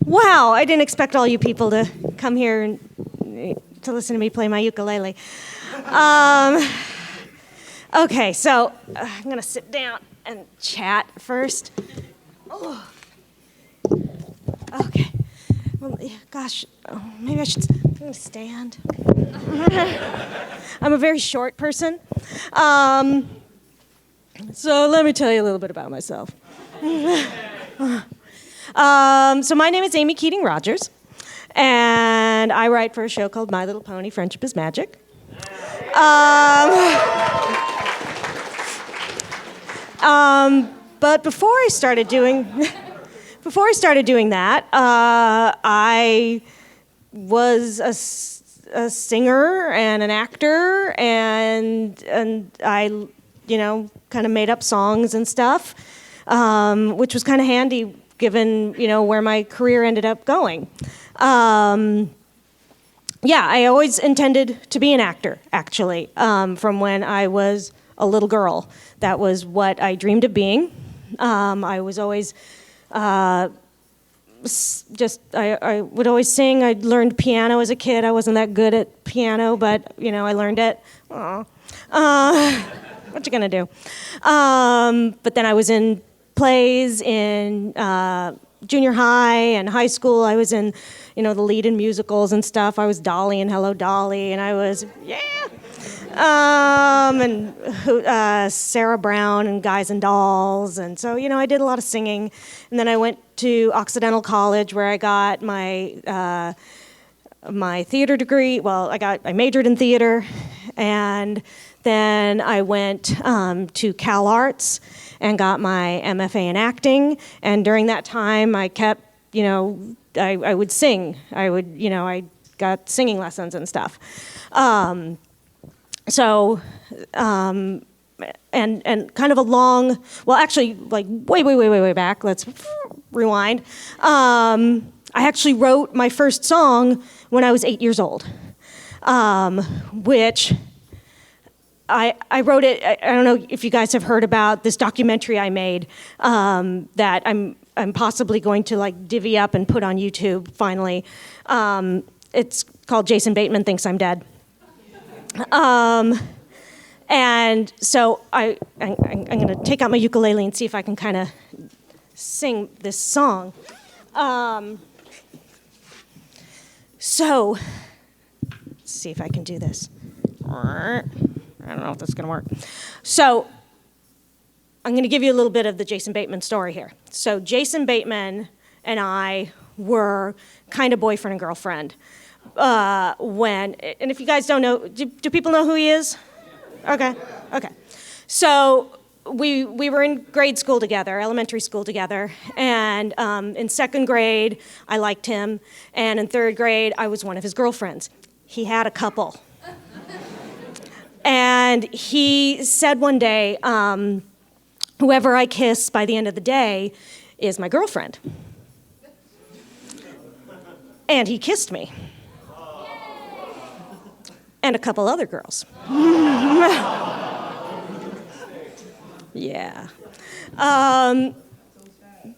Wow, I didn't expect all you people to come here and to listen to me play my ukulele. Okay, so I'm gonna sit down and chat first. Oh. Okay. Well, yeah, gosh, maybe I'm gonna stand. I'm a very short person. So let me tell you a little bit about myself. So my name is Amy Keating Rogers, and I write for a show called My Little Pony: Friendship is Magic. But before I started doing that, I was a singer and an actor, and I, kind of made up songs and stuff, which was kind of handy given, where my career ended up going. I always intended to be an actor, actually, from when I was a little girl. That was what I dreamed of being. I was always I would always sing. I learned piano as a kid. I wasn't that good at piano, but, I learned it. What you gonna do? But then I was in plays in junior high and high school. I was in, the lead in musicals and stuff. I was Dolly in Hello Dolly, and I was, and Sarah Brown and Guys and Dolls. And so, I did a lot of singing. And then I went to Occidental College where I got my my theater degree. Well, I majored in theater, and then I went to Cal Arts and got my MFA in acting. And during that time, I kept, I would sing. I got singing lessons and stuff. And kind of a long, well, actually, like way back. Let's rewind. I actually wrote my first song when I was 8 years old, which I wrote it. I don't know if you guys have heard about this documentary I made that I'm possibly going to divvy up and put on YouTube finally. It's called Jason Bateman Thinks I'm Dead. And so I'm going to take out my ukulele and see if I can kind of sing this song. So let's see if I can do this. I don't know if this is going to work. So I'm going to give you a little bit of the Jason Bateman story here. So Jason Bateman and I were kind of boyfriend and girlfriend. And if you guys don't know, do people know who he is? Okay. So we were in grade school together, elementary school together, and in second grade, I liked him, and in third grade, I was one of his girlfriends. He had a couple. And he said one day, whoever I kiss by the end of the day is my girlfriend. And he kissed me. And a couple other girls. Yeah.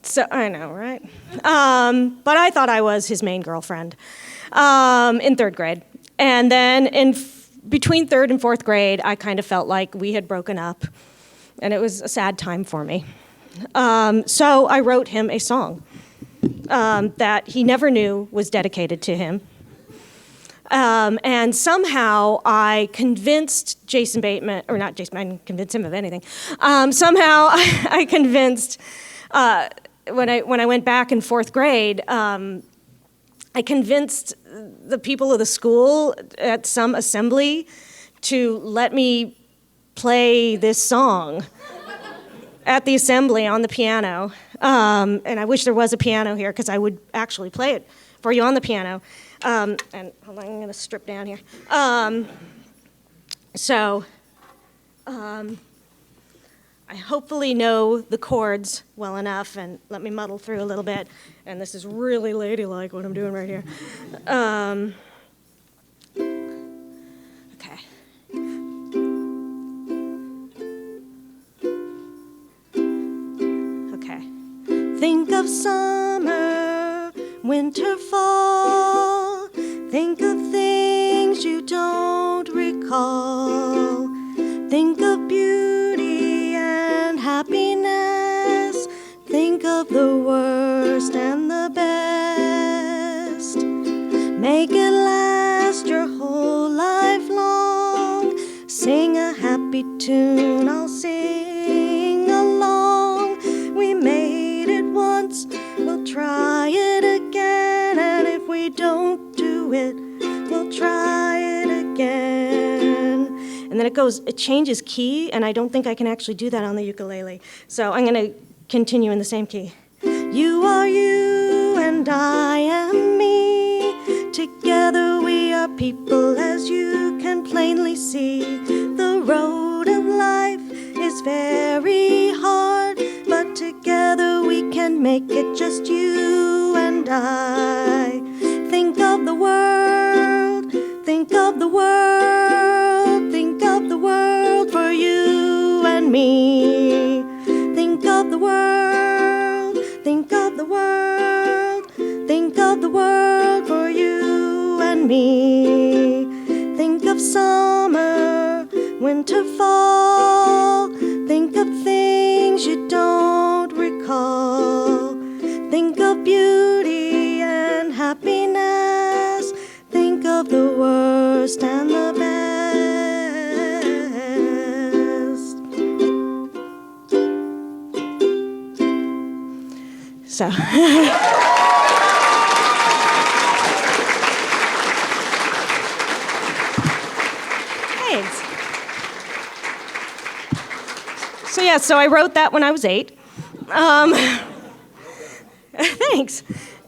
So I know, right? But I thought I was his main girlfriend in third grade. And then between third and fourth grade, I kind of felt like we had broken up. And it was a sad time for me. So I wrote him a song that he never knew was dedicated to him. And somehow I convinced Jason Bateman, or not Jason, I didn't convince him of anything. Somehow I convinced, when I went back in fourth grade, I convinced the people of the school at some assembly to let me play this song at the assembly on the piano. And I wish there was a piano here because I would actually play it for you on the piano. And hold on, I'm going to strip down here. I hopefully know the chords well enough, and let me muddle through a little bit. And this is really ladylike what I'm doing right here. Okay. Okay. Think of summer winter, fall. Think of things you don't recall. Think of beauty and happiness. Think of the worst and the best. Make it last your whole life long. Sing a happy tune, I'll sing along. We made it once, we'll try it again. And if we don't do it, we'll try it again. And then it changes key, and I don't think I can actually do that on the ukulele. So I'm gonna continue in the same key. You are you and I am me. Together we are people, as you can plainly see. The road of life is very hard, but together we can make it, just you and I. Think of the world, think of the world, think of the world for you and me. Think of the world, think of the world, think of the world for you and me. Think of summer, winter, fall. Think of things you don't recall. Think of beauty and happiness. Think of the worst and the best. So. Thanks. So I wrote that when I was 8. Thanks.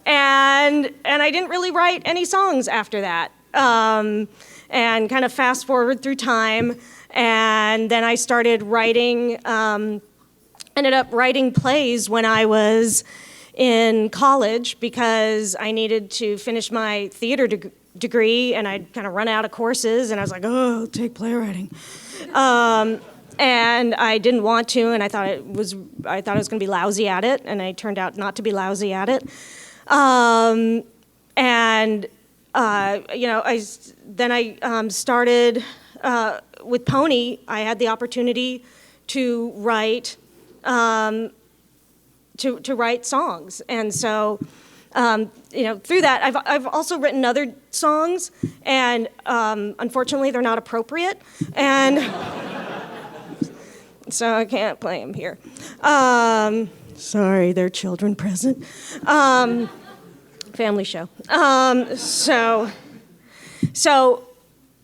And I didn't really write any songs after that. And kind of fast forward through time, and then I started writing, ended up writing plays when I was in college because I needed to finish my theater degree, and I'd kind of run out of courses, and I was like, oh, I'll take playwriting. And I didn't want to, and I thought I was going to be lousy at it, and I turned out not to be lousy at it. I started with Pony. I had the opportunity to write to write songs, and so through that, I've also written other songs, and unfortunately, they're not appropriate, and so I can't play them here. Sorry, there are children present. Family show. So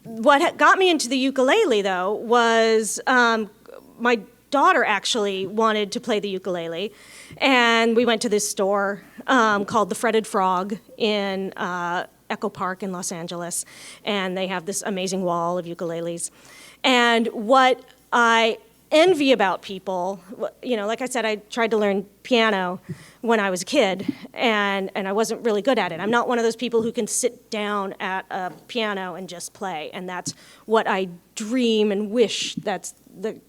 what got me into the ukulele, though, was my daughter actually wanted to play the ukulele, and we went to this store called the Fretted Frog in Echo Park in Los Angeles, and they have this amazing wall of ukuleles. And what I envy about people, like I said, I tried to learn piano when I was a kid, and I wasn't really good at it. I'm not one of those people who can sit down at a piano and just play, and that's what I dream and wish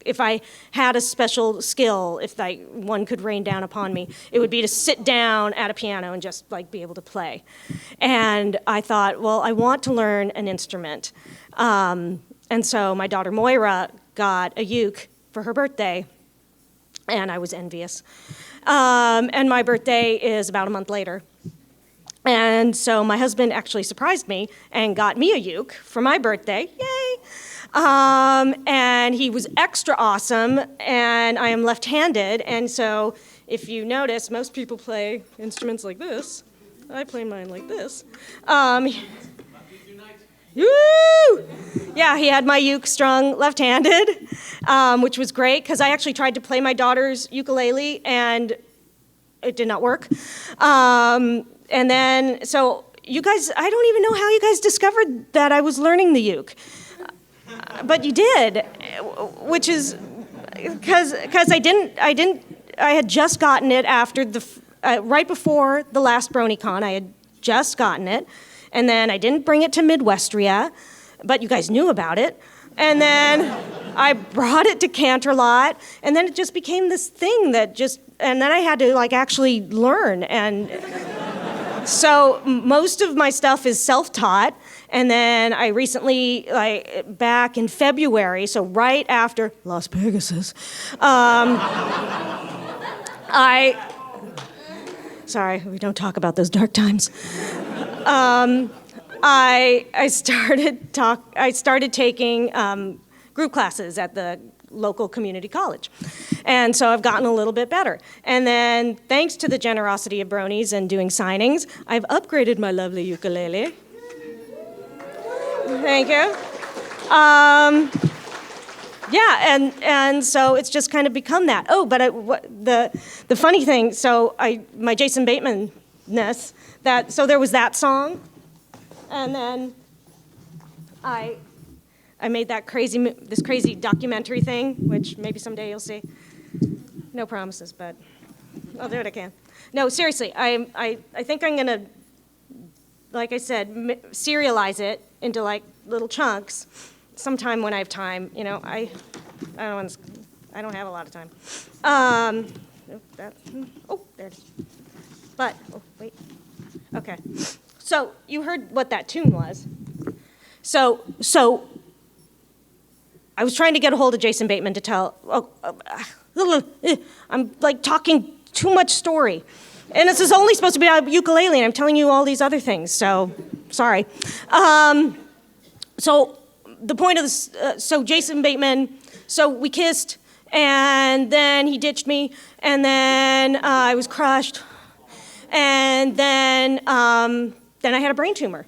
if I had a special skill, if one could rain down upon me, it would be to sit down at a piano and just be able to play. And I thought, well, I want to learn an instrument. And so my daughter Moira got a uke for her birthday, and I was envious. And my birthday is about a month later. And so my husband actually surprised me and got me a uke for my birthday. Yay! And he was extra awesome, and I am left-handed, and so if you notice, most people play instruments like this. I play mine like this. Woo! Yeah, he had my uke strung left-handed, which was great because I actually tried to play my daughter's ukulele and it did not work. And then, so you guys, I don't even know how you guys discovered that I was learning the uke, but you did, which is because I had just gotten it after right before the last BronyCon. I had just gotten it. And then I didn't bring it to Midwestria, but you guys knew about it. And then I brought it to Canterlot, and then it just became this thing and then I had to actually learn. And So most of my stuff is self-taught, and then I recently, like back in February, so right after Las Vegas, sorry, we don't talk about those dark times. I started taking group classes at the local community college. And so I've gotten a little bit better. And then thanks to the generosity of Bronies and doing signings, I've upgraded my lovely ukulele. Thank you. Yeah, and so it's just kind of become that. Oh, but the funny thing, so my Jason Bateman-ness, so there was that song, and then I made this crazy documentary thing, which maybe someday you'll see. No promises, but I'll do what I can. No, seriously, I think I'm gonna, like I said, serialize it into like little chunks. Sometime when I have time, I don't have a lot of time. There it is. But wait. Okay. So you heard what that tune was. So I was trying to get a hold of Jason Bateman to tell. I'm like talking too much story, and this is only supposed to be about ukulele, and I'm telling you all these other things. So sorry. So the point of this. So Jason Bateman. So we kissed, and then he ditched me, and then I was crushed, and then I had a brain tumor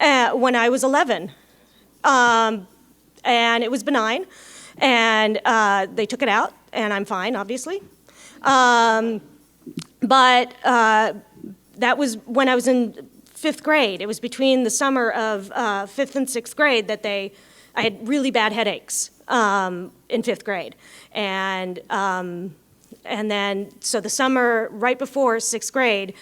when I was 11. And it was benign, and they took it out, and I'm fine, obviously. But that was when I was in 5th grade. It was between the summer of 5th and 6th grade that I had really bad headaches in 5th grade. And then, so the summer right before 6th grade,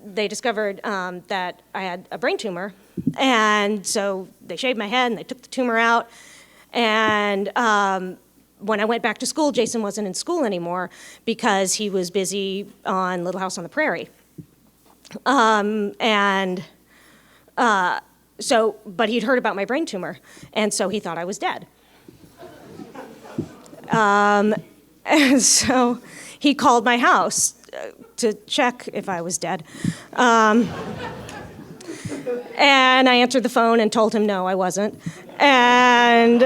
they discovered that I had a brain tumor. And so they shaved my head and they took the tumor out. And when I went back to school, Jason wasn't in school anymore because he was busy on Little House on the Prairie. But he'd heard about my brain tumor, and so he thought I was dead. And so he called my house to check if I was dead. And I answered the phone and told him no, I wasn't. And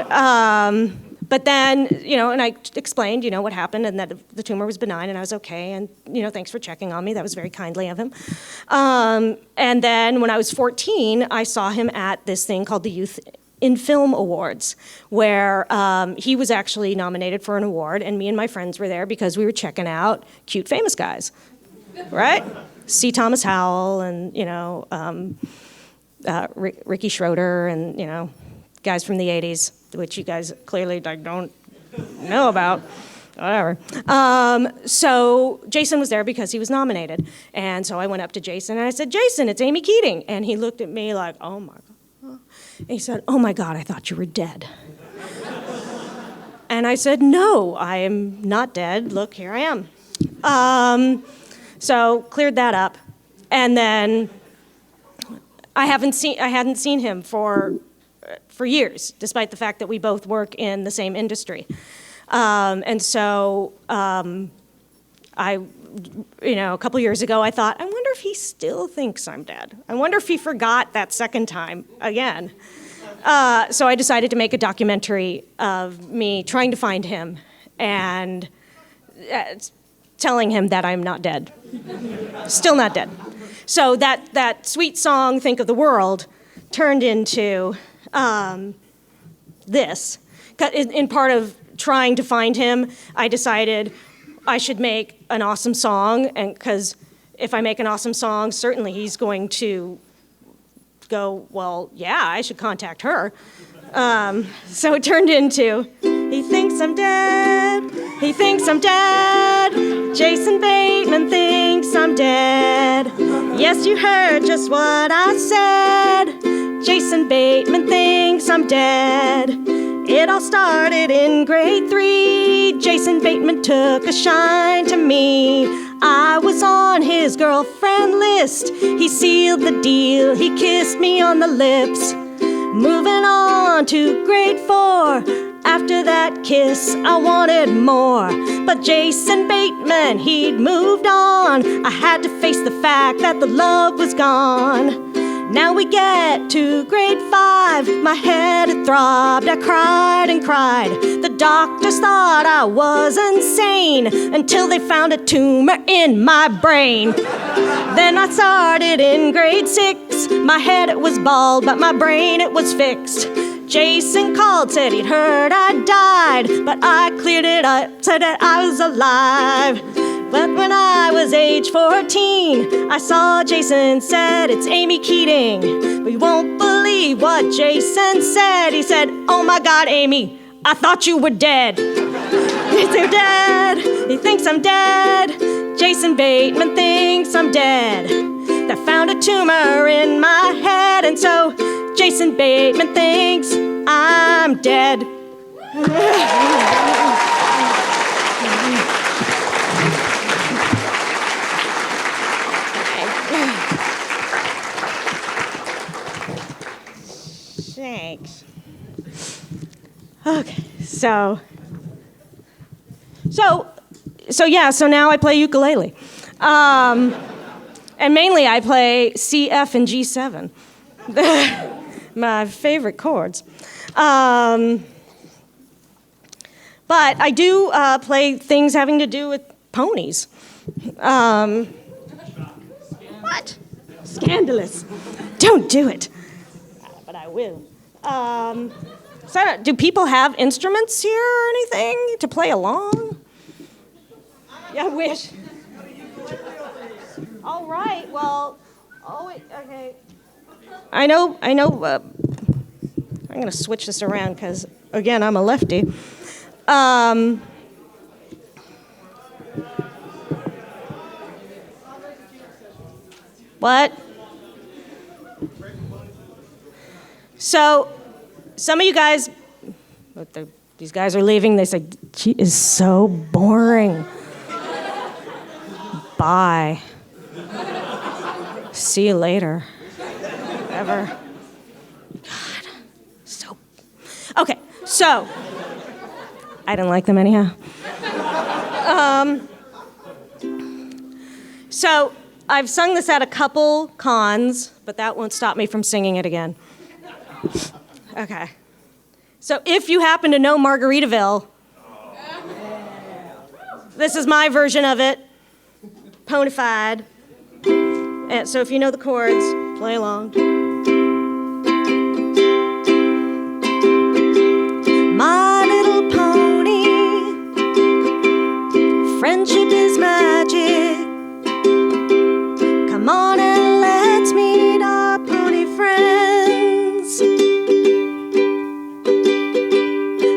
but then, and I explained, what happened and that the tumor was benign and I was okay. And, thanks for checking on me. That was very kindly of him. And then when I was 14, I saw him at this thing called the Youth in Film Awards, where he was actually nominated for an award, and me and my friends were there because we were checking out cute famous guys, right? C. Thomas Howell and, Ricky Schroeder and, guys from the 80s, which you guys clearly don't know about, whatever. So Jason was there because he was nominated. And so I went up to Jason and I said, Jason, it's Amy Keating. And he looked at me like, oh my God. And he said, oh my God, I thought you were dead. And I said, no, I am not dead. Look, here I am. So cleared that up. And then I hadn't seen him for years, despite the fact that we both work in the same industry. And so a couple years ago, I thought, I wonder if he still thinks I'm dead. I wonder if he forgot that second time again. So I decided to make a documentary of me trying to find him and telling him that I'm not dead. Still not dead. So that sweet song, Think of the World, turned into this. In part of trying to find him, I decided I should make an awesome song, and because if I make an awesome song, certainly he's going to go, well, yeah, I should contact her. So it turned into, he thinks I'm dead, he thinks I'm dead, Jason Bateman thinks I'm dead. Yes, you heard just what I said, Jason Bateman thinks I'm dead. It all started in grade 3. Jason Bateman took a shine to me. I was on his girlfriend list. He sealed the deal. He kissed me on the lips. Moving on to grade 4. After that kiss, I wanted more. But Jason Bateman, he'd moved on. I had to face the fact that the love was gone. Now we get to grade 5. My head had throbbed. I cried and cried. The doctors thought I was insane until they found a tumor in my brain. Then I started in grade 6. My head, it was bald, but my brain, it was fixed. Jason called, said he'd heard I died, but I cleared it up, said that I was alive. But when I was age 14, I saw Jason, said, it's Amy Keating. But you won't believe what Jason said. He said, oh my God, Amy, I thought you were dead. He's dead. He thinks I'm dead. Jason Bateman thinks I'm dead. They found a tumor in my head, and so Jason Bateman thinks I'm dead. Thanks. Okay, so now I play ukulele. And mainly I play C, F, and G7. My favorite chords. But I do play things having to do with ponies. What? Scandalous. Don't do it. But I will. So do people have instruments here or anything to play along? Yeah, I wish. All right, well, okay. I know, I'm going to switch this around because, again, I'm a lefty. What? So, some of you guys, these guys are leaving, they say, she is so boring. Bye. See you later. Ever. God. So. Okay, so. I didn't like them anyhow. So, I've sung this at a couple cons, but that won't stop me from singing it again. Okay. So, if you happen to know Margaritaville, this is my version of it. Ponified. And so if you know the chords, play along. My little pony, friendship is magic. Come on and let's meet our pony friends.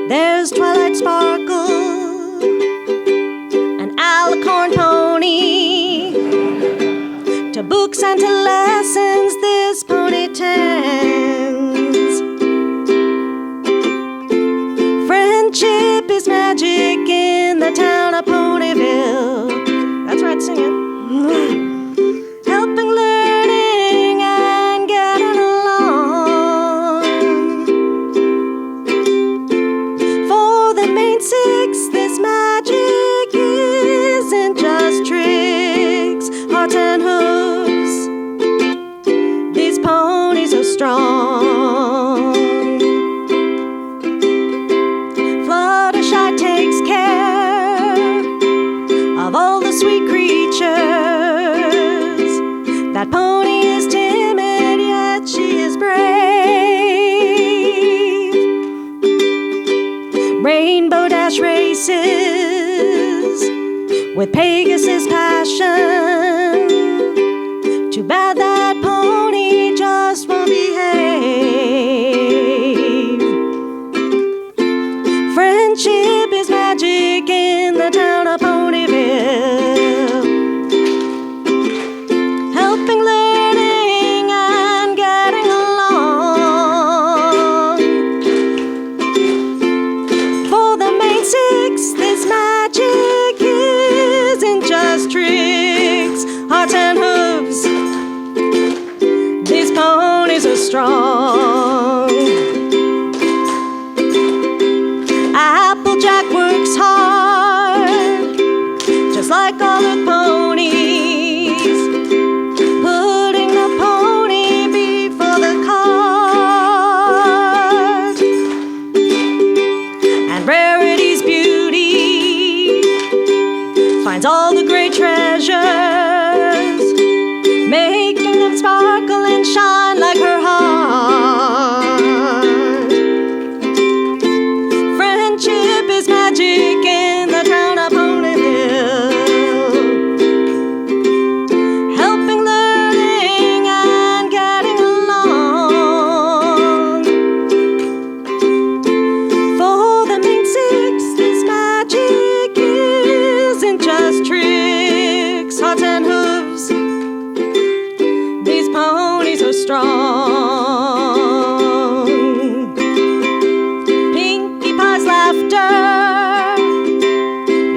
There's Twilight Sparkle, an alicorn pony. To books and to lessons, this pony tends. Friendship is magic in the town of Ponyville. That's right, sing it. Helping, learning, and getting along. For the main six, this magic isn't just tricks, hearts and hooves. Ponies are strong. Fluttershy takes care of all the sweet creatures. That pony is timid, yet she is brave. Rainbow Dash races with Pegasus passion. Too bad that pony just won't behave. Friendship is magic in the town of Ponyville. Helping, learning, and getting along. For the main six, this magic isn't just tricks, hearts and hooves. strong. Applejack works hard, just like all the ponies, putting the pony before the cart. And Rarity's beauty finds all the great treasures, making them sparkle and shine like her heart. Friendship is magic in the town of Ponyville, helping, learning, and getting along. For the main six, this magic isn't just tricks, hearts and hooves. These ponies are strong. Pinkie Pie's laughter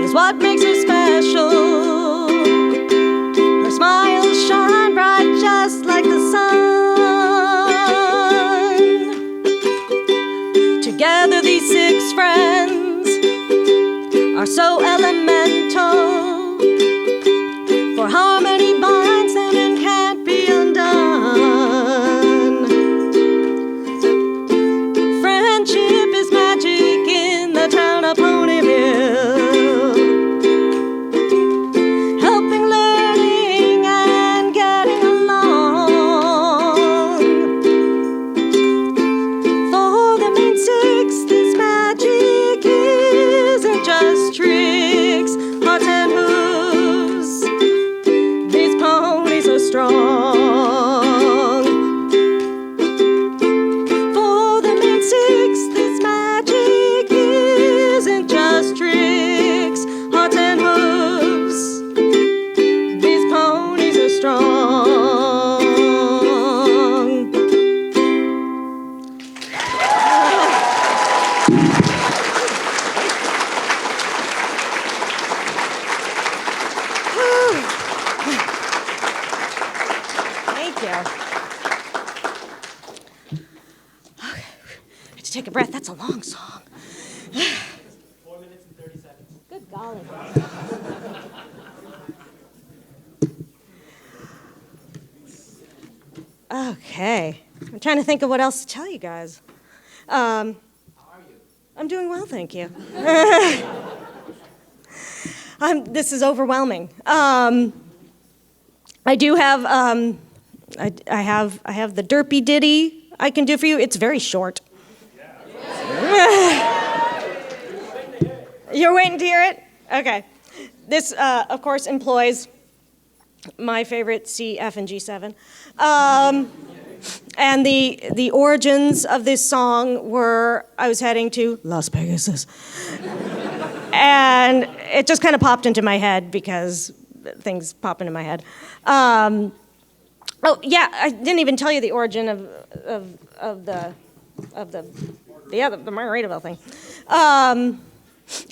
is what makes her special. Her smile shines bright just like the sun. Together these six friends are so elemental, for harmony binds them and can't be undone. Friendship is magic in the town of Ponyville, helping, learning, and getting along. For the main six, this magic isn't just tricks, hearts and hooves. These ponies are strong. For the main six, this magic isn't just tricks, hearts and hooves. These ponies are strong. Thank you. Okay. I have to take a breath. That's a long song. 4 minutes and 30 seconds. Good golly. Okay. I'm trying to think of what else to tell you guys. How are you? I'm doing well, thank you. This is overwhelming. I do have I have the derpy ditty I can do for you. It's very short. You're waiting to hear it? Okay. This, of course, employs my favorite C, F, and G7. And the origins of this song were I was heading to Las Vegas. And it just kind of popped into my head because things pop into my head. Oh yeah, I didn't even tell you the origin of the Margaritaville thing.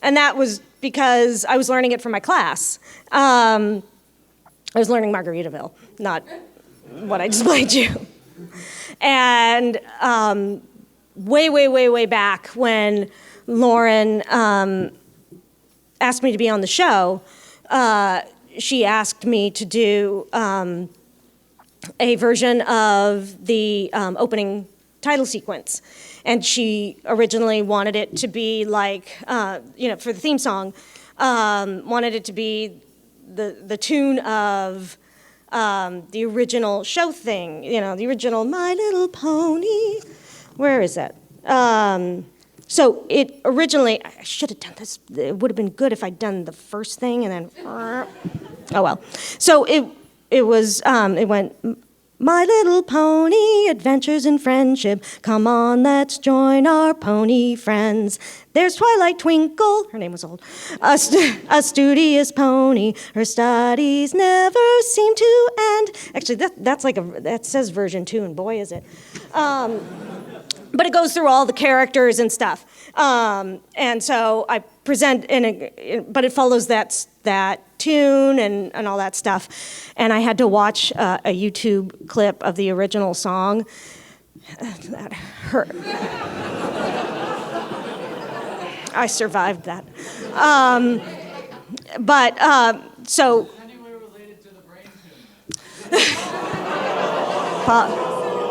And that was because I was learning it for my class. I was learning Margaritaville, not what I just played you. And way back when Lauren asked me to be on the show, she asked me to do a version of the opening title sequence. And she originally wanted it to be like, for the theme song, wanted it to be the tune of the original show thing, the original My Little Pony. Where is that? So it originally, I should have done this. It would have been good if I'd done the first thing and then, oh well. So it went, My Little Pony, adventures in friendship. Come on, let's join our pony friends. There's Twilight Twinkle, her name was old, a studious pony. Her studies never seem to end. Actually, that says version 2, and boy is it. But it goes through all the characters and stuff. And so I present, but it follows that tune and all that stuff. And I had to watch a YouTube clip of the original song. That hurt. I survived that. So Anywhere related to the brain tumor?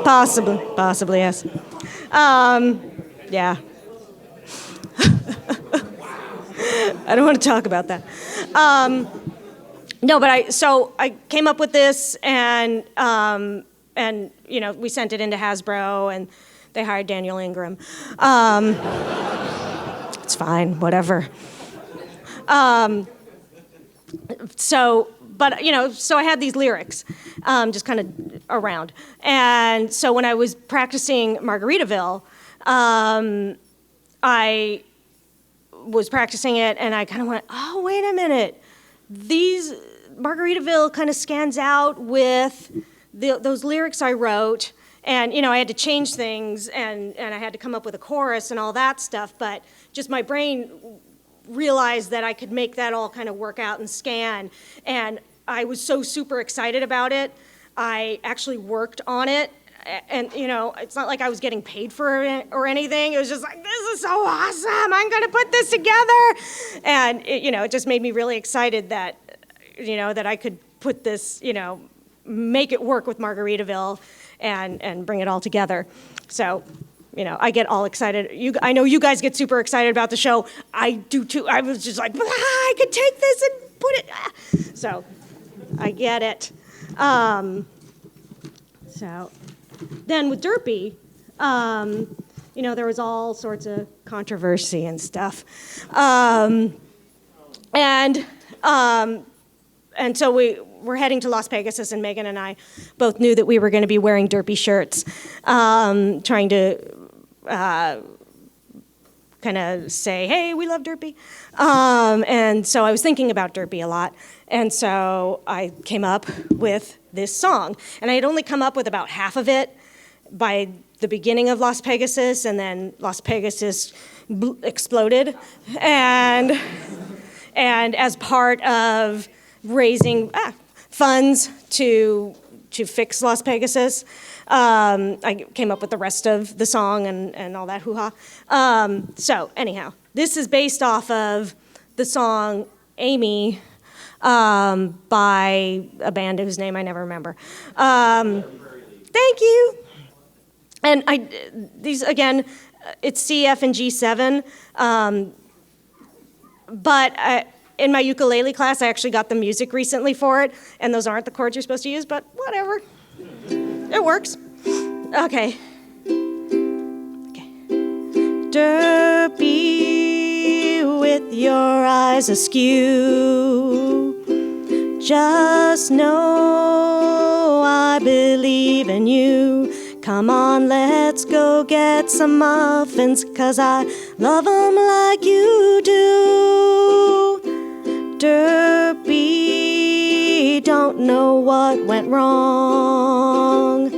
possibly, yes. Yeah. I don't want to talk about that. No, but I came up with this, and we sent it into Hasbro, and they hired Daniel Ingram. It's fine, whatever. So I had these lyrics, just kind of around, and so when I was practicing Margaritaville, I was practicing it, and I kind of went, oh, wait a minute, Margaritaville kind of scans out with those lyrics I wrote, and I had to change things, and I had to come up with a chorus and all that stuff, but just my brain realized that I could make that all kind of work out and scan, and I was so super excited about it. I actually worked on it, and it's not like I was getting paid for it or anything. It was just like, this is so awesome, I'm gonna put this together, and it just made me really excited that that I could put this, make it work with Margaritaville and bring it all together. So I get all excited. I know you guys get super excited about the show. I do too. I was just like, I could take this and put it. So I get it. So then with Derpy, there was all sorts of controversy and stuff. And so we're heading to Las Pegasus, and Megan and I both knew that we were going to be wearing Derpy shirts, trying to kind of say, hey, we love Derpy. And so I was thinking about Derpy a lot. And so I came up with this song. And I had only come up with about half of it by the beginning of Las Pegasus, and then Las Pegasus exploded. And as part of raising funds to fix Las Pegasus, I came up with the rest of the song and all that hoo-ha. So anyhow, this is based off of the song Amy by a band whose name I never remember. Thank you. And these, again, it's C, F, and G7. But in my ukulele class, I actually got the music recently for it, and those aren't the chords you're supposed to use, but whatever. It works. Okay. Derpy with your eyes askew, just know I believe in you. Come on, let's go get some muffins, 'cause I love 'em like you do. Derpy, don't know what went wrong,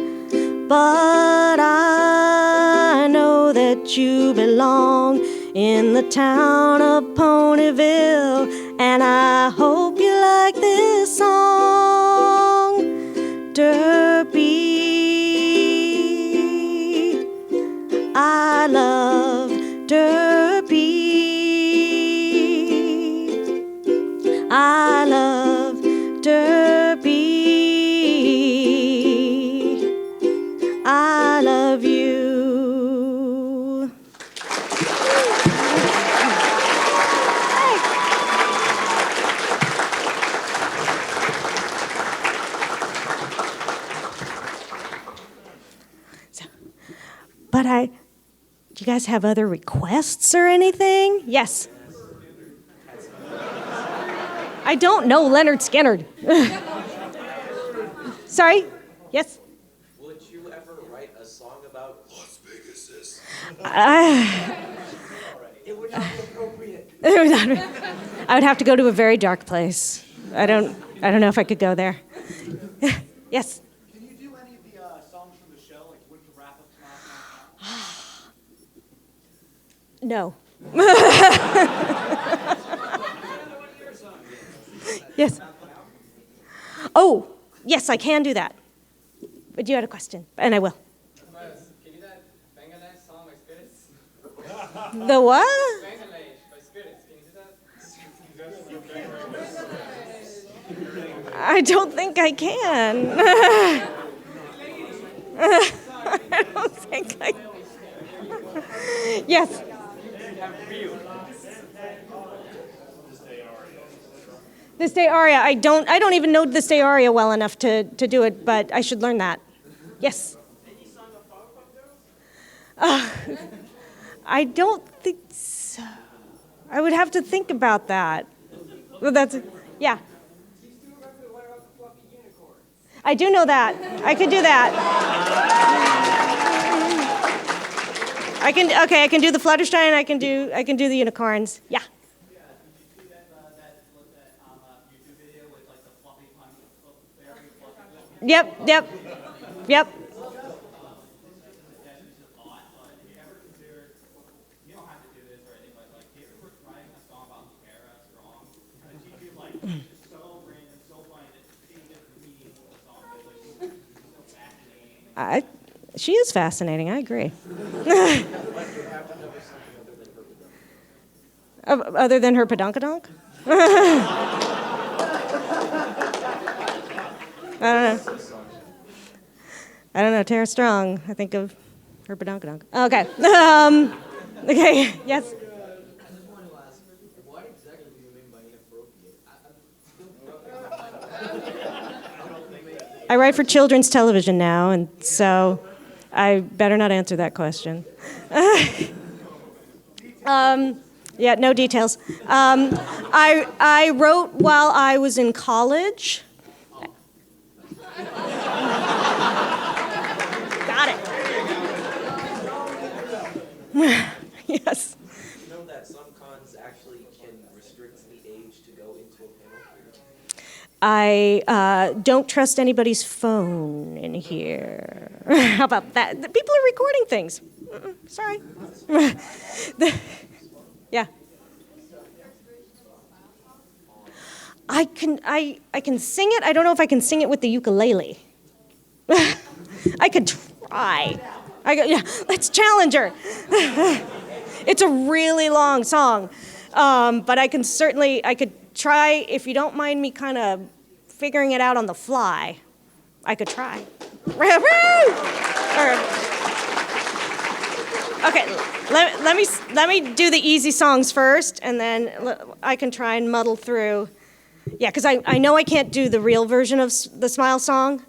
but I know that you belong in the town of Ponyville, and I hope you like this song. Derpy, I love Derpy. I love Derpy. I love you. But do you guys have other requests or anything? Yes. I don't know Leonard Skinner. Sorry? Yes? Would you ever write a song about Las Vegas? It would not be appropriate. I would have to go to a very dark place. I don't know if I could go there. Yes? Can you do any of the songs from the show, like Winter Wrap-Up Tomorrow? No. Yes. Oh, yes, I can do that. But you had a question, and I will. Can The what? I don't think I can. I don't think I. Yes. This day aria. I don't even know this day aria well enough to do it, but I should learn that. Yes. I don't think so. I would have to think about that. Well, yeah. I do know that. I could do that. I can do the Fluttershy, and I can do the unicorns. Yeah. Yep. She is fascinating. I agree. Other than her pedunkadonk? I don't know. Tara Strong. I think of her pedunkadonk. Okay. Okay. Yes. I just want to ask, what exactly do you mean by inappropriate? I write for children's television now, and so I better not answer that question. Yeah, no details. I wrote while I was in college. Got it. Yes. You know that some cons actually can restrict the age to go into a panel? I don't trust anybody's phone in here. How about that? The people are recording things. Sorry. Yeah. I can sing it. I don't know if I can sing it with the ukulele. I could try. Yeah, let's challenge her. It's a really long song, but I could try, if you don't mind me kind of figuring it out on the fly. I could try. Okay, let me do the easy songs first, and then I can try and muddle through. Yeah, because I know I can't do the real version of the Smile song,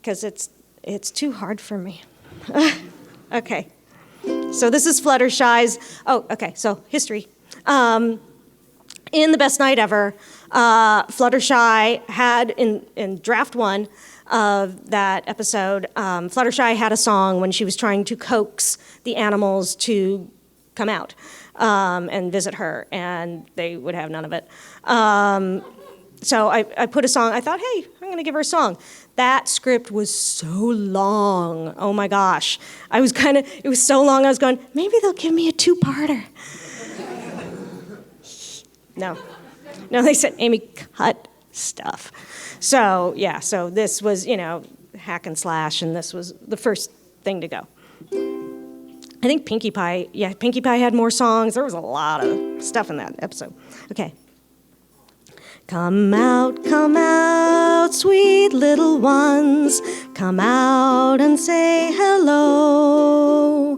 because it's too hard for me. Okay, so this is Fluttershy's. Oh, okay, so history. In The Best Night Ever, Fluttershy had, in draft one of that episode, Fluttershy had a song when she was trying to coax the animals to come out and visit her, and they would have none of it. So I put a song. I thought, hey, I'm going to give her a song. That script was so long. Oh my gosh. It was so long, I was going, maybe they'll give me a two-parter. No, they said, Amy, cut stuff. So, yeah, so this was, hack and slash, and this was the first thing to go. I think Pinkie Pie had more songs. There was a lot of stuff in that episode. Okay. Come out, sweet little ones. Come out and say hello.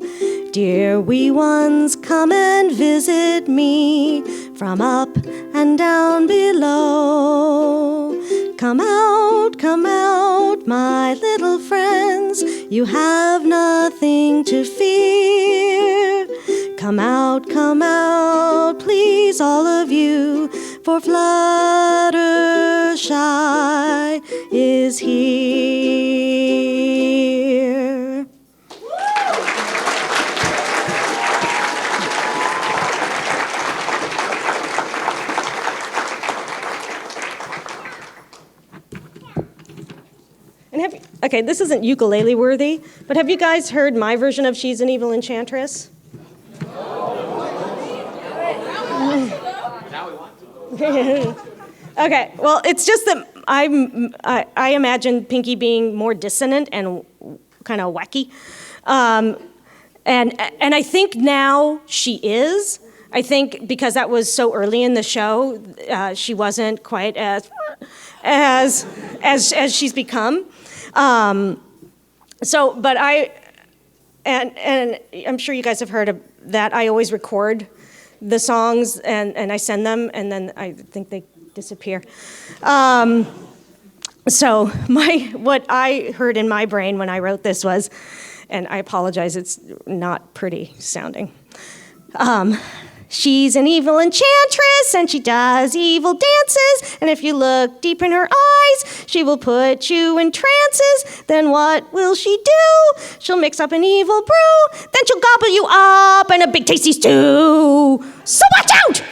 Dear wee ones, come and visit me from up and down below. Come out, my little friends. You have nothing to fear. Come out, please, all of you, for Fluttershy is here. And okay, this isn't ukulele worthy, but have you guys heard my version of She's an Evil Enchantress? Okay, well, it's just that I imagine Pinkie being more dissonant and kind of wacky. And I think now she is. I think because that was so early in the show, she wasn't quite as she's become. But and I'm sure you guys have heard of that. I always record the songs and I send them, and then I think they disappear. So what I heard in my brain when I wrote this was, and I apologize, it's not pretty sounding. She's an evil enchantress, and she does evil dances, and if you look deep in her eyes, she will put you in trances. Then what will she do? She'll mix up an evil brew, then she'll gobble you up in a big tasty stew. So watch out!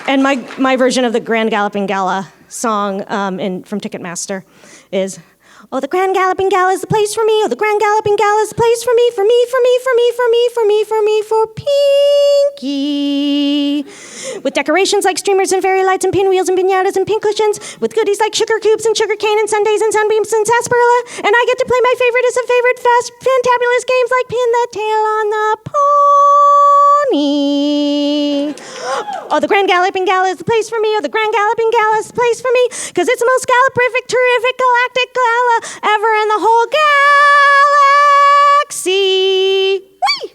And my version of the Grand Galloping Gala song from Ticketmaster is, oh, the Grand Galloping Gala is the place for me. Oh, the Grand Galloping Gala is the place for me, for me, for me, for me, for me, for me, for me, for Pinky. With decorations like streamers and fairy lights and pinwheels and piñatas and pink cushions, with goodies like sugar cubes and sugar cane and sundaes and sunbeams and sarsaparilla, and I get to play my favorite fantabulous games like pin the tail on the pony. Oh, the Grand Galloping Gala is the place for me. Oh, the Grand Galloping Gala is the place for me, because it's the most galloperific, terrific, galactic gala ever in the whole galaxy. Whee!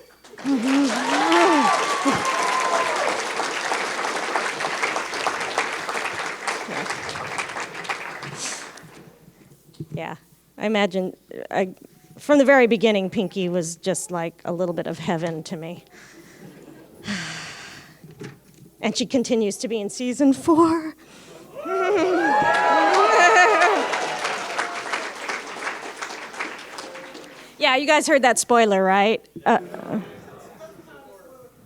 Yeah, I imagine from the very beginning, Pinky was just like a little bit of heaven to me. And she continues to be in season 4. Yeah, you guys heard that spoiler, right?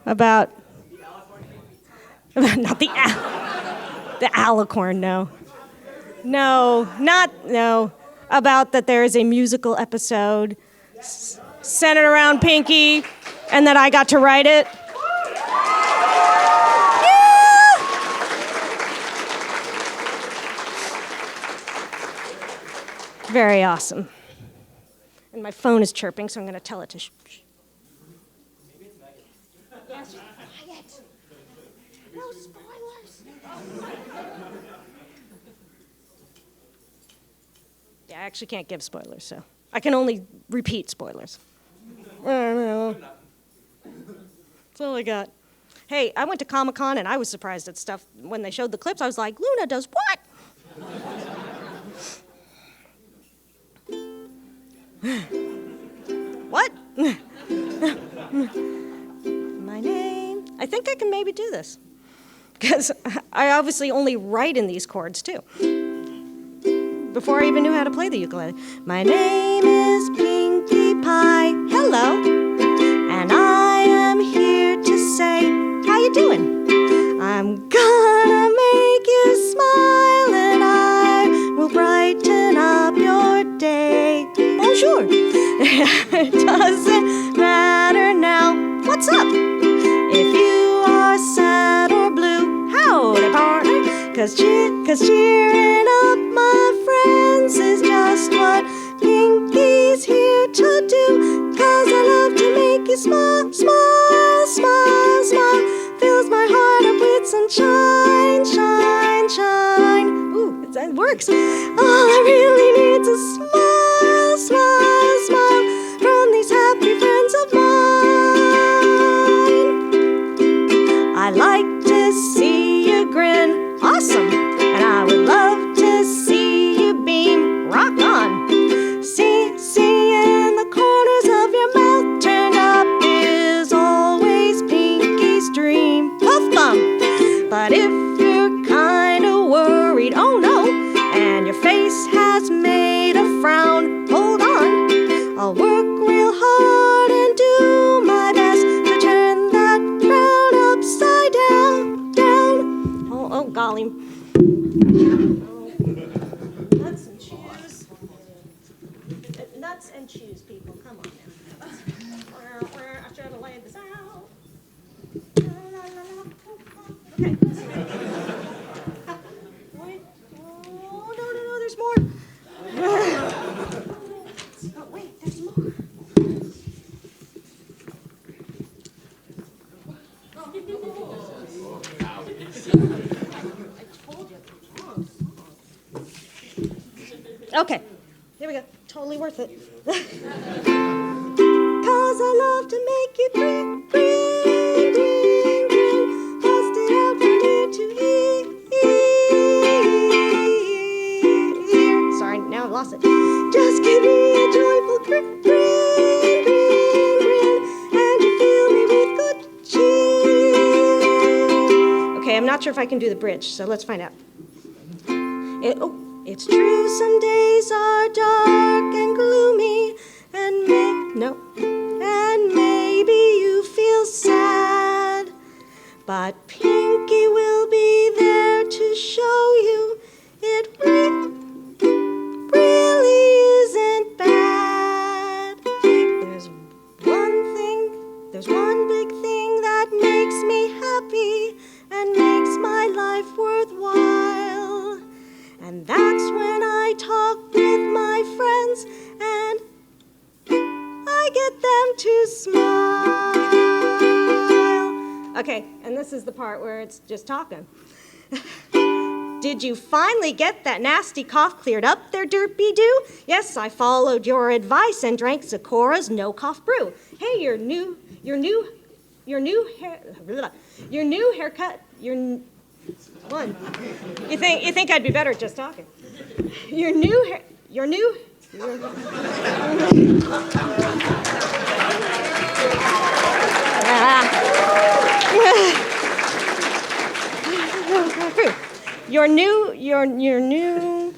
About not the alicorn, no. No. About that there is a musical episode centered around Pinky, and that I got to write it. Yeah! Very awesome. And my phone is chirping, so I'm going to tell it to shh. Maybe it's Megan. Yes, quiet. No spoilers. Yeah, I actually can't give spoilers, so I can only repeat spoilers. That's all I got. Hey, I went to Comic-Con and I was surprised at stuff. When they showed the clips, I was like, Luna does what? What? My name. I think I can maybe do this. Because I obviously only write in these chords, too. Before I even knew how to play the ukulele. My name is Pinkie Pie. Hello. And I am here to say, how you doing? I'm gonna make you smile and I will brighten up your day. Bonjour. It doesn't matter now. What's up? If you are sad or blue, howdy, partner. Cause cheering up my friends is just what Pinky's here to do. Cause I love to make you smile, smile, smile, smile. Fills my heart up with sunshine, shine, shine. Ooh, it works. All I really need is a smile, smile, smile from these happy friends of mine. I like to see you grin. Awesome. And I would love to see you beam. Rock on. See in the corners of your mouth turned up is always Pinky's dream. Puff bump. But if you're kind of worried, oh no, and your face has made a frown, hold on. I'll work real hard and do my best to turn that frown upside down, down. Oh golly. Nuts and chews. Nuts and chews, people. Come on now. I should have laid this out. Okay. Wait. Okay, here we go. Totally worth it. 'Cause I love to make you grin, grin, grin, grin. Bust it out for me to hear. Sorry, now I've lost it. Just give me a joyful grin, grin, grin, grin, and you fill me with good cheer. Okay, I'm not sure if I can do the bridge, so let's find out. It's true, some days are dark and gloomy, and maybe you feel sad. But Pinky will be there to show you it really isn't bad. There's one big thing that makes me happy and makes my life worthwhile. And that's when I talk with my friends and I get them to smile. Okay, and this is the part where it's just talking. Did you finally get that nasty cough cleared up there, Derpy-Doo? Yes, I followed your advice and drank Zikora's no-cough brew. Hey, your new haircut, one. You think I'd be better at just talking?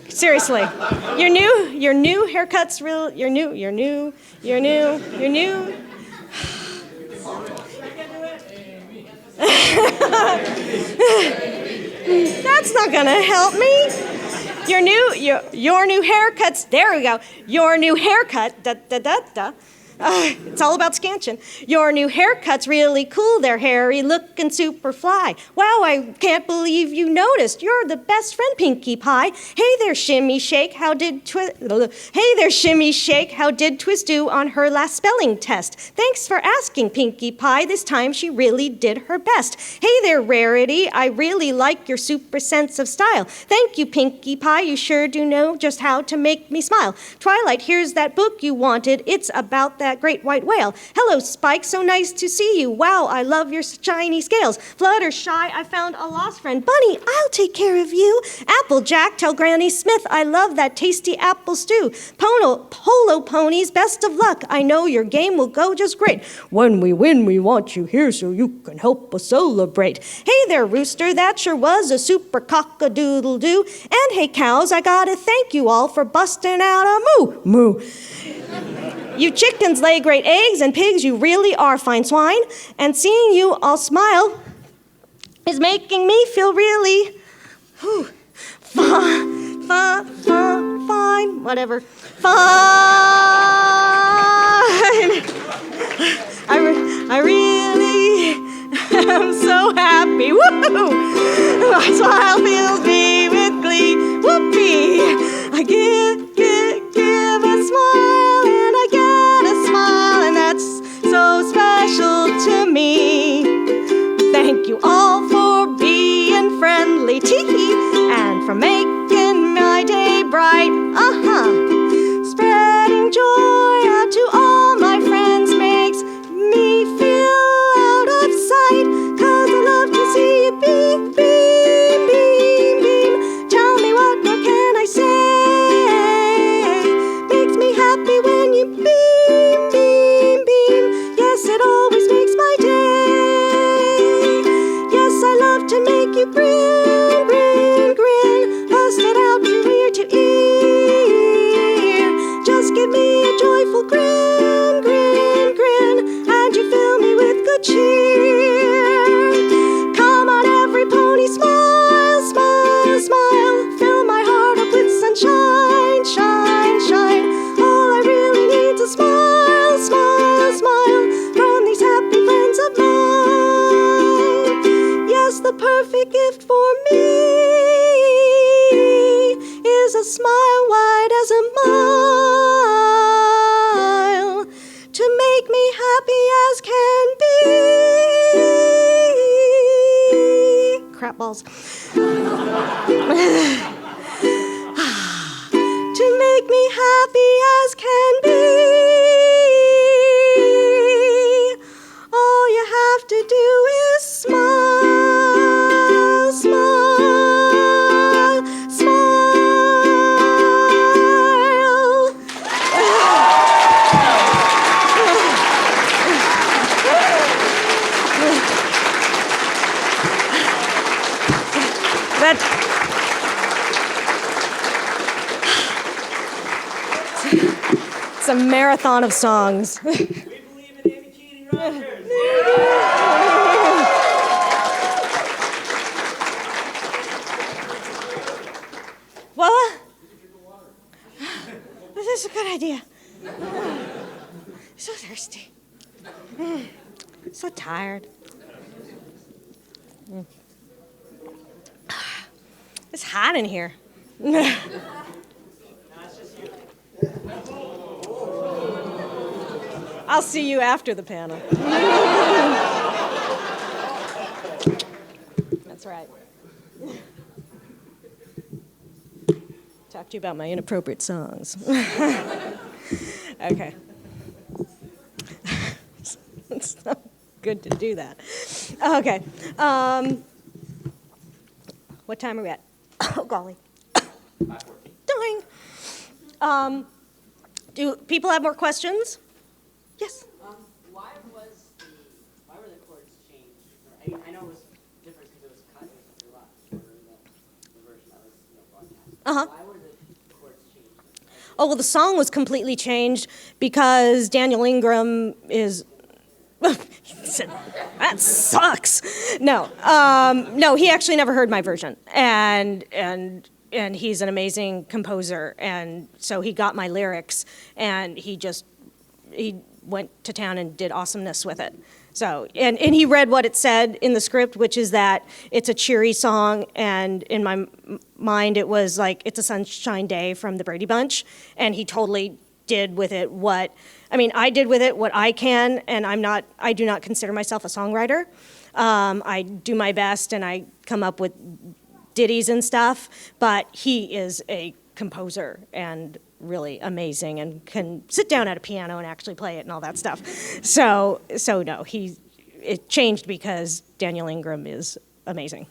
Seriously, your new haircut's real. Your new. That's not gonna help me. Your new haircuts. There we go. Your new haircut. It's all about scansion. Your new haircut's really cool there, Harry, looking super fly. Wow, I can't believe you noticed. You're the best friend, Pinkie Pie. Hey there, Shimmy Shake. How did Twist do on her last spelling test? Thanks for asking, Pinkie Pie. This time she really did her best. Hey there, Rarity. I really like your super sense of style. Thank you, Pinkie Pie. You sure do know just how to make me smile. Twilight, here's that book you wanted. It's about that great white whale. Hello, Spike. So nice to see you. Wow, I love your shiny scales. Fluttershy, I found a lost friend. Bunny, I'll take care of you. Applejack, tell Granny Smith I love that tasty apple stew. Polo ponies, best of luck. I know your game will go just great. When we win, we want you here so you can help us celebrate. Hey there, Rooster. That sure was a super cock-a-doodle-doo. And hey, cows, I gotta thank you all for busting out a moo. Moo. You chickens lay great eggs, and pigs, you really are fine swine. And seeing you all smile is making me feel really fine, whatever. Fine. I really am so happy. Woo! My smile fills me with glee. Whoopee! I give a smile, and I get a smile, and that's so special to me. Thank you all for being friendly, tee-hee, and for making my day bright. Spreading joy out to all my friends makes me feel out of sight. 'Cause I love to see you beam, beam, beam, beam. Tell me what more can I say? Makes me happy when you beam, beam, beam. Yes, it always makes my day. Yes, I love to make you grin, grin, grin. Bust it out from ear to ear. Just give me a joyful grin, grin, grin, and you fill me with good cheer. Come on, every pony, smile, smile, smile. Fill my heart up with sunshine, shine, shine. All I really need's a smile, smile, smile from these happy friends of mine. Yes, the perfect gift for me is a smile wide as a mile to make me happy as can be. crap balls. To make me happy as can be. All you have to do is smile, smile, smile. It's a marathon of songs. We believe in Amy Keating Rogers. Well, this is a good idea. So thirsty. So tired. It's hot in here. I'll see you after the panel. That's right. Talk to you about my inappropriate songs. Okay. It's so good to do that. Okay. What time are we at? Oh, golly. Dying. Do people have more questions? Yes. Why were the chords changed? I know it was different because it was cut a lot shorter than the version that was broadcast. Uh-huh. Why were the chords changed? Oh, well, the song was completely changed because Daniel Ingram is. He said, that sucks. No, no, he actually never heard my version, and he's an amazing composer, and so he got my lyrics, and he went to town and did awesomeness with it. So, and he read what it said in the script, which is that it's a cheery song, and in my mind it was like, it's a sunshine day from the Brady Bunch, and he totally did with it I did with it what I can, and I do not consider myself a songwriter. I do my best, and I come up with ditties and stuff, but he is a composer and really amazing and can sit down at a piano and actually play it and all that stuff. So no, it changed because Daniel Ingram is amazing.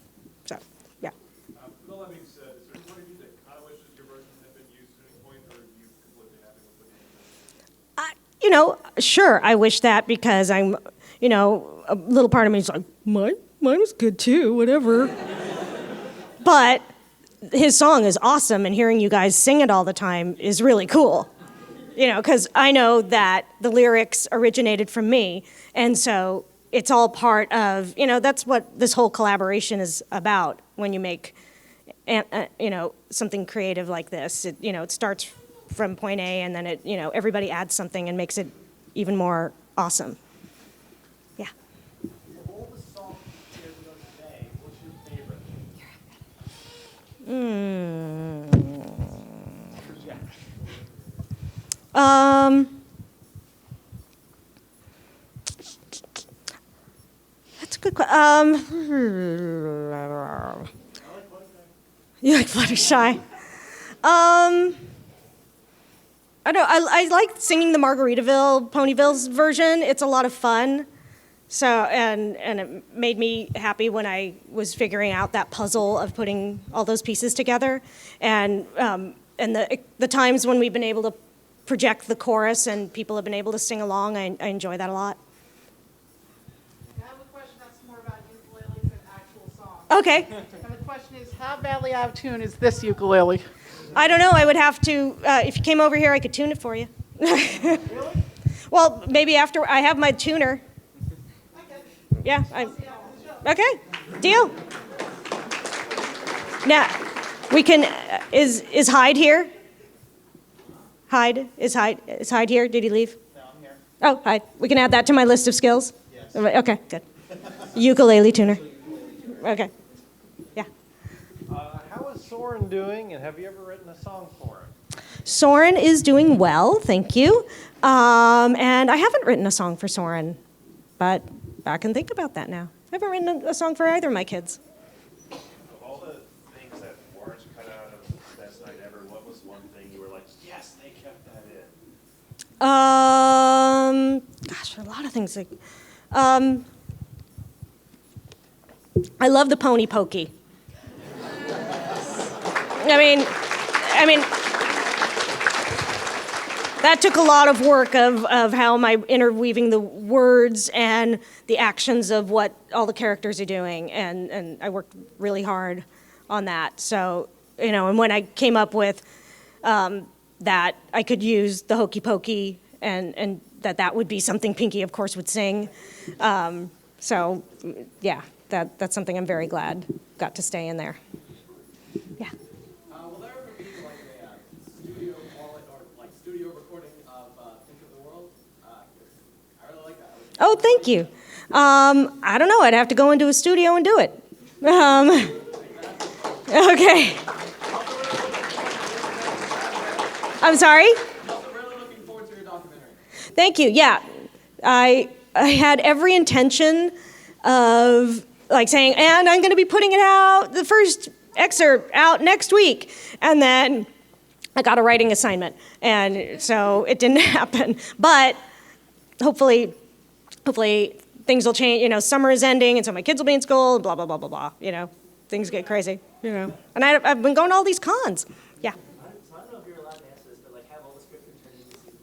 So, yeah. With all that being said, is there anybody that kind of wishes your version had been used at any point, or are you completely happy with it? Sure, I wish that because I'm, a little part of me is like, mine was good too, whatever. But his song is awesome, and hearing you guys sing it all the time is really cool. Because I know that the lyrics originated from me, and so it's all part of, that's what this whole collaboration is about when you make, something creative like this. It starts from point A, and then everybody adds something and makes it even more awesome. Yeah. Of all the songs you guys have done today, what's your favorite? That's a good question. You like Fluttershy? I don't. I like singing the Margaritaville Ponyville's version. It's a lot of fun. So and it made me happy when I was figuring out that puzzle of putting all those pieces together, and the times when we've been able to project the chorus and people have been able to sing along. I enjoy that a lot. I have a question that's more about ukuleles than actual songs. Okay. And the question is, how badly out of tune is this ukulele? I don't know. I would have to. If you came over here, I could tune it for you. Really? Well, maybe after I have my tuner. Yeah. Okay. Deal. Now, we can. Is Hyde here? Is Hyde here? Did he leave? No, I'm here. Oh, Hyde. We can add that to my list of skills. Yes. Okay. Good. Ukulele tuner. Okay. Yeah. How is Soren doing, and have you ever written a song for him? Soren is doing well, thank you. And I haven't written a song for Soren, but I can think about that now. I haven't written a song for either of my kids. yes, they kept that in. Gosh, there are a lot of things. Like, I love the pony pokey. I mean, that took a lot of work of how am I interweaving the words and the actions of what all the characters are doing, and I worked really hard on that. So, and when I came up with that I could use the hokey pokey and that would be something Pinky, of course, would sing. So, yeah, that's something I'm very glad got to stay in there. Yeah. Will there ever be like a studio wallet or like studio recording of Think of the World? I really like that. Oh, thank you. I don't know. I'd have to go into a studio and do it. Okay. I'm sorry? I'm really looking forward to your documentary. Thank you. Yeah. I had every intention of like saying, and I'm going to be putting it out, the first excerpt out next week. And then I got a writing assignment. And so it didn't happen. But hopefully things will change. Summer is ending, and so my kids will be in school, blah, blah, blah, blah, blah. Things get crazy, And I've been going to all these cons. Yeah. So I don't know if you're allowed to answer this, but like have all the scripts turned into season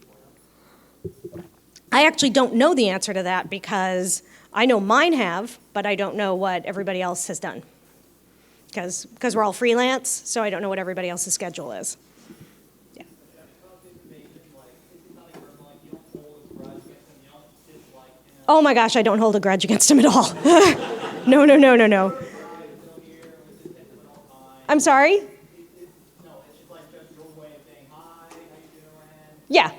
4 now? I actually don't know the answer to that because I know mine have, but I don't know what everybody else has done. Because we're all freelance, so I don't know what everybody else's schedule is. Yeah. Oh my gosh, I don't hold a grudge against him at all. No. I'm sorry? Yeah.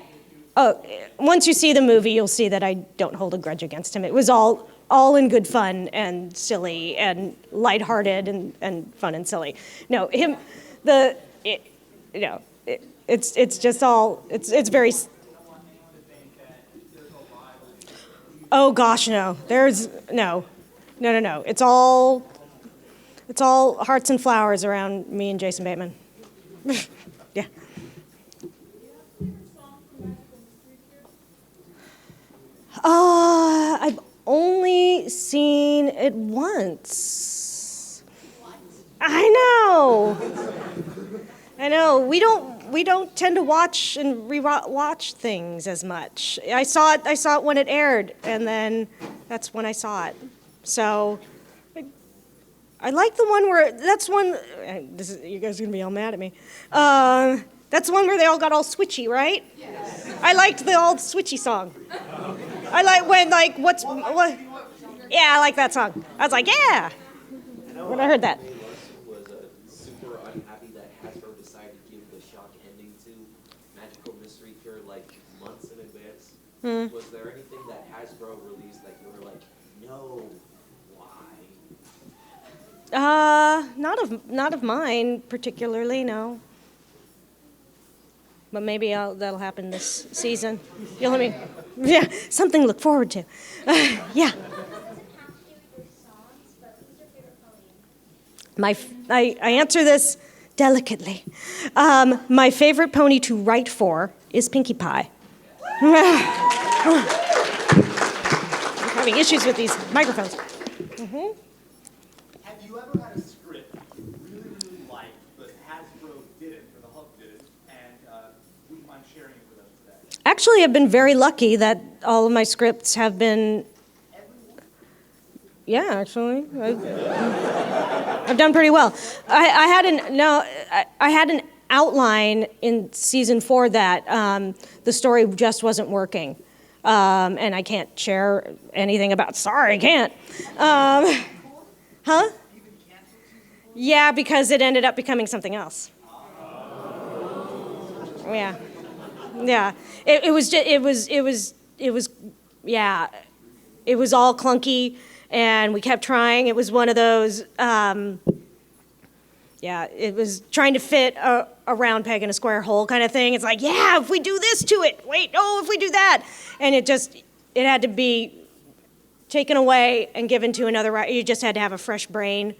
Oh, once you see the movie, you'll see that I don't hold a grudge against him. It was all in good fun and silly and lighthearted and fun and silly. No, it's just all, it's very. Oh gosh, no. There's no. It's all hearts and flowers around me and Jason Bateman. Yeah. I've only seen it once. I know. We don't tend to watch and rewatch things as much. I saw it when it aired, and then that's when I saw it. So I like the one where you guys are gonna be all mad at me. That's the one where they all got all switchy, right? Yes. I liked the all switchy song. I like when what? Yeah, I like that song. I was like, yeah. When I heard that. Was super unhappy that Hasbro decided to give the shock ending to Magical Mystery Cure like months in advance. Was there anything that Hasbro released that you were like, no, why? Not of mine particularly, no. But maybe that'll happen this season. You'll let me, yeah, something to look forward to. Yeah. I answer this delicately. My favorite pony to write for is Pinkie Pie. I'm having issues with these microphones. Mm-hmm. Have you ever had a script you really liked, but Hasbro didn't, or the Hulk didn't, and would you mind sharing it with us today? Actually, I've been very lucky that all of my scripts have been. Yeah, actually, I've done pretty well. I had an outline in season 4 that the story just wasn't working, and I can't share anything about. Sorry, I can't. Huh? Yeah, because it ended up becoming something else. Yeah. It was all clunky, and we kept trying. It was one of those. It was trying to fit a round peg in a square hole kind of thing. It's like, yeah, if we do this to it, wait, oh, if we do that, and it had to be taken away and given to another writer. You just had to have a fresh brain,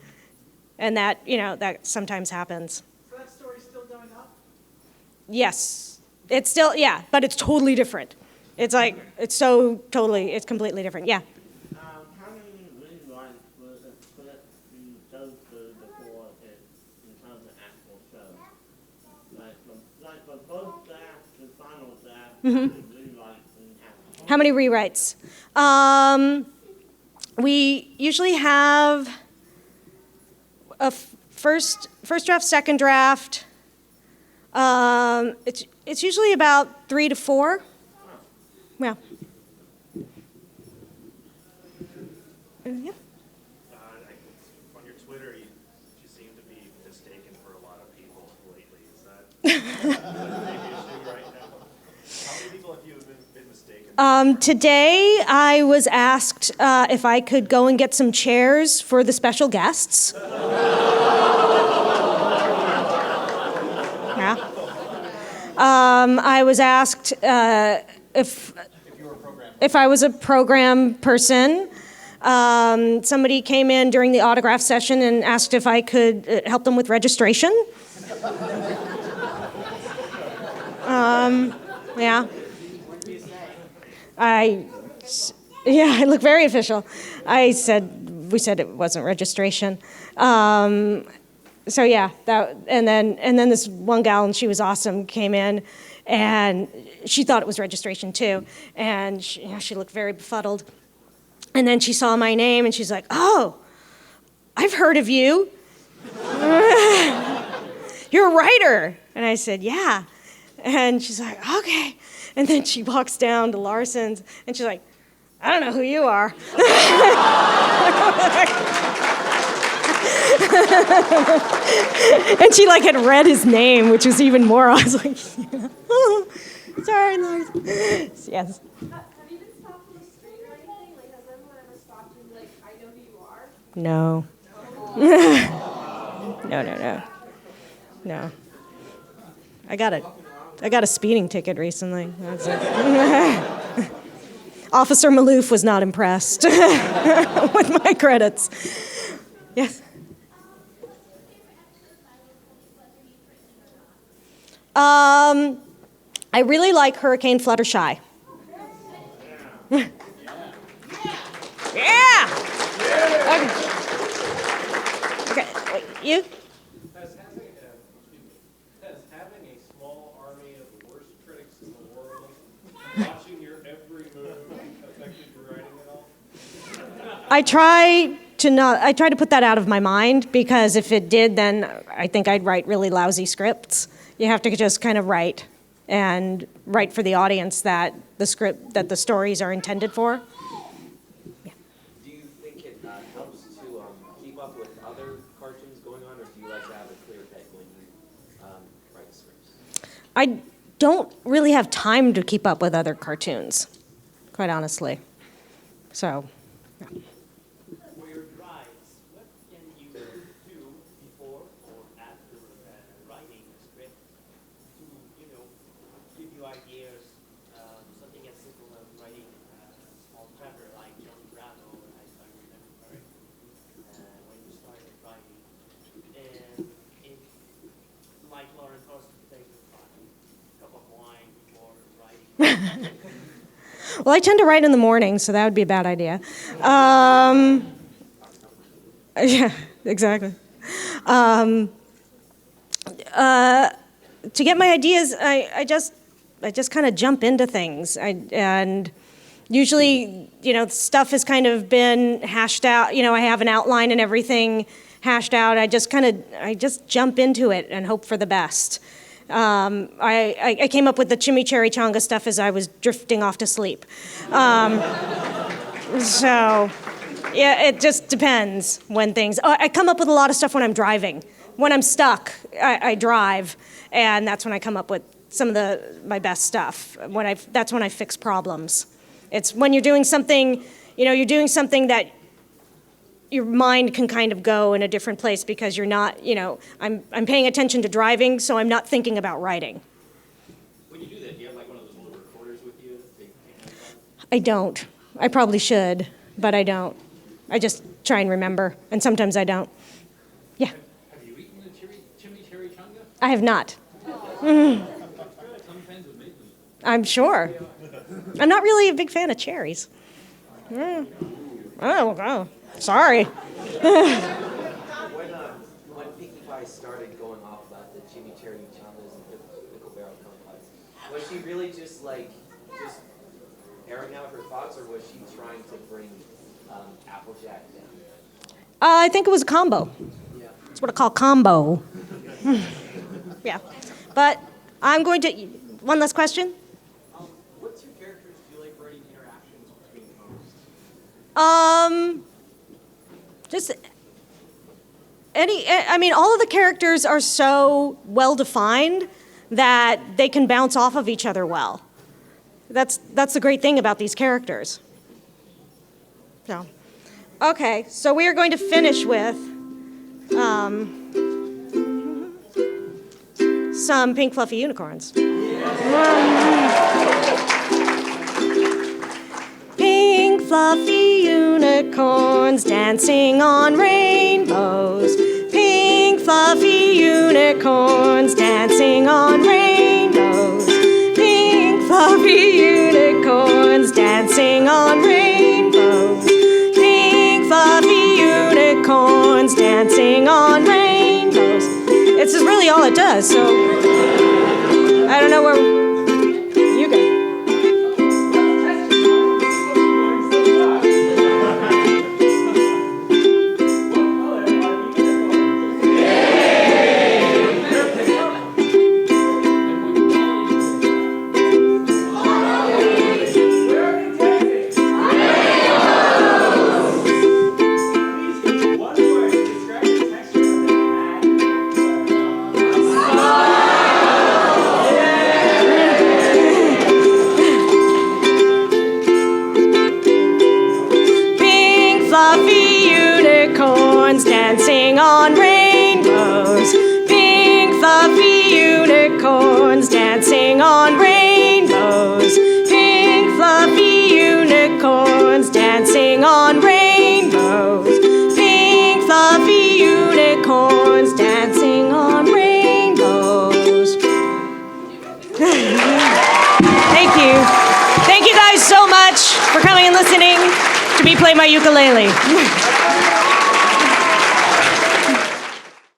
and that sometimes happens. So that story's still going up? Yes. It's still, yeah, but it's totally different. It's like, it's completely different, yeah. How many rewrites would a script be go through before it becomes an actual show? Like for both drafts and final draft, how many rewrites do you have? How many rewrites? We usually have a first draft, second draft. It's usually about 3 to 4. Yeah. Yeah. On your Twitter, you seem to be mistaken for a lot of people lately. Is that a big issue right now? How many people have you been mistaken? Today, I was asked if I could go and get some chairs for the special guests. Yeah. I was asked if I was a program person. Somebody came in during the autograph session and asked if I could help them with registration. Yeah. I look very official. We said it wasn't registration. So yeah, and then this one gal, and she was awesome, came in, and she thought it was registration too, and she looked very befuddled. And then she saw my name, and she's like, "Oh, I've heard of you. You're a writer." And I said, "Yeah." And she's like, "Okay." And then she walks down to Larson's, and she's like, "I don't know who you are." And she like had read his name, which was even more. I was like, "Oh, sorry, Larson." Yes. Have you been stopped on the street or anything? Like, has anyone ever stopped you and be like, I know who you are? No. No. I got a speeding ticket recently. Officer Maloof was not impressed with my credits. Yes. I really like Hurricane Fluttershy. Yeah. Okay. Wait, you? Has having a small army of the worst critics in the world watching your every move affected your writing at all? I try to put that out of my mind, because if it did, then I think I'd write really lousy scripts. You have to just kind of write for the audience that the stories are intended for. Do you think it helps to keep up with other cartoons going on, or do you like to have a clear head when you write scripts? I don't really have time to keep up with other cartoons, quite honestly. So, yeah. For your drives, what can you do before or after writing a script to, give you ideas? Something as simple as writing a small chapter like Johnny Bravo, if I remember correctly, when you started writing. And if, like Lauren Post, take a cup of wine before writing. Well, I tend to write in the morning, so that would be a bad idea. Yeah, exactly. To get my ideas, I just kind of jump into things. And usually, stuff has kind of been hashed out. I have an outline and everything hashed out. I just jump into it and hope for the best. I came up with the chimichurri stuff as I was drifting off to sleep. So, yeah, it just depends when things. I come up with a lot of stuff when I'm driving. When I'm stuck, I drive, and that's when I come up with some of my best stuff. That's when I fix problems. It's when you're doing something, that your mind can kind of go in a different place, because you're not, I'm paying attention to driving, so I'm not thinking about writing. When you do that, do you have like one of those little recorders with you? I don't. I probably should, but I don't. I just try and remember, and sometimes I don't. Yeah. Have you eaten the chimichurri? I have not. Some fans would make I'm sure. I'm not really a big fan of cherries. Oh, sorry. When Pinkie Pie started going off about the chimichurri chambas and pickle barrel corn pies, was she really just airing out her thoughts, or was she trying to bring Applejack down? I think it was a combo. Yeah. That's what I call combo. Yeah. But I'm going to, one last question. What two characters do you like writing interactions between most? Just all of the characters are so well defined that they can bounce off of each other well. That's the great thing about these characters. So, okay, so we are going to finish with some pink fluffy unicorns. Pink fluffy unicorns dancing on rainbows. Pink fluffy unicorns dancing on rainbows. Pink fluffy unicorns dancing on rainbows. Pink fluffy unicorns dancing on rainbows. It's really all it does, so I don't know where you go. Dancing on rainbows, pink fluffy unicorns dancing on rainbows, pink fluffy unicorns dancing on rainbows, pink fluffy unicorns dancing on rainbows. Thank you. Thank you guys so much for coming and listening to me play my ukulele.